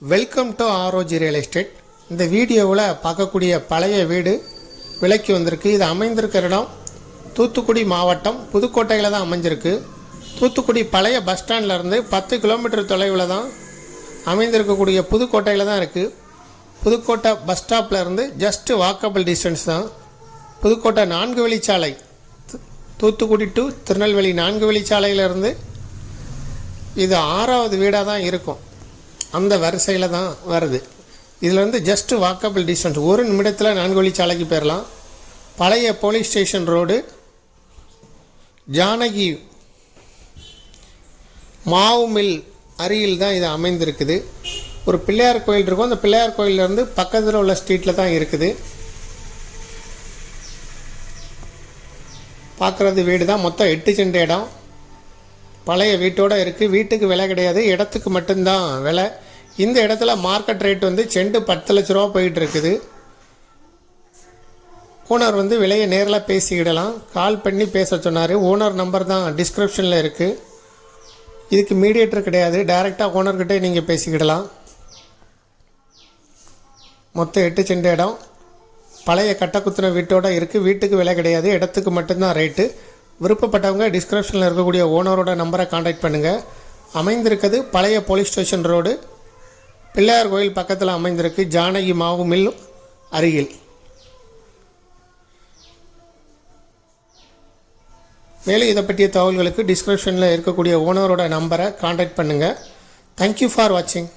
Welcome to ஆரோஜி real estate. இந்த வீடியோவில் பார்க்கக்கூடிய பழைய வீடு விலைக்கு வந்திருக்கு. இது அமைந்திருக்கிற இடம் தூத்துக்குடி மாவட்டம் புதுக்கோட்டையில் தான் அமைஞ்சிருக்கு. தூத்துக்குடி பழைய பஸ் ஸ்டாண்ட்லேருந்து 10 கிலோமீட்டர் தொலைவில் தான் அமைந்திருக்கக்கூடிய புதுக்கோட்டையில் தான் இருக்குது. புதுக்கோட்டை பஸ் ஸ்டாப்லேருந்து ஜஸ்ட்டு வாக்கபிள் டிஸ்டன்ஸ் தான். புதுக்கோட்டை 4 வழிச்சாலை, தூத்துக்குடி டு திருநெல்வேலி 4 வழிச்சாலையிலேருந்து இது 6வது வீடாக தான் இருக்கும். அந்த வரிசையில் தான் வருது. இதில் வந்து ஜஸ்ட்டு வாக்கபிள் டிஸ்டன்ஸ், 1 நிமிடத்தில் 4 வழிச்சாலைக்கு போயிடலாம். பழைய போலீஸ் ஸ்டேஷன் ரோடு, ஜானகி மாவு மில் அருகில் தான் இது அமைந்திருக்குது. ஒரு பிள்ளையார் கோயில் இருக்கும். அந்த பிள்ளையார் கோயிலேருந்து பக்கத்தில் உள்ள ஸ்ட்ரீட்டில் தான் இருக்குது. பார்க்குறது வீடு தான். மொத்தம் 8 சென்ட் இடம் பழைய வீட்டோடு இருக்குது. வீட்டுக்கு விலை கிடையாது, இடத்துக்கு மட்டும்தான் விலை. இந்த இடத்துல மார்க்கெட் ரேட் வந்து செண்டு 10 லட்ச ரூபா போயிட்டு இருக்குது. ஓனர் வந்து விலையை நேரில் பேசிக்கிடலாம். கால் பண்ணி பேச சொன்னார். ஓனர் நம்பர் தான் டிஸ்கிரிப்ஷனில் இருக்குது. இதுக்கு மீடியேட்டர் கிடையாது, டைரெக்டாக ஓனர்கிட்டே நீங்கள் பேசிக்கிடலாம். மொத்தம் 8 சென்ட் இடம் பழைய கட்டக்குத்தின வீட்டோடு இருக்குது. வீட்டுக்கு விலை கிடையாது, இடத்துக்கு மட்டும்தான் ரேட்டு. விருப்பப்பட்டவங்க டிஸ்கிரிப்ஷனில் இருக்கக்கூடிய ஓனரோட நம்பரை கான்டாக்ட் பண்ணுங்கள். அமைந்திருக்கிறது பழைய போலீஸ் ஸ்டேஷன் ரோடு, பிள்ளையார் கோயில் பக்கத்தில் அமைந்திருக்கு, ஜானகி மாவு மில் அருகில். மேலும் இதை பற்றிய தகவல்களுக்கு டிஸ்கிரிப்ஷனில் இருக்கக்கூடிய ஓனரோட நம்பரை கான்டாக்ட் பண்ணுங்கள். தேங்க்யூ ஃபார் வாட்சிங்.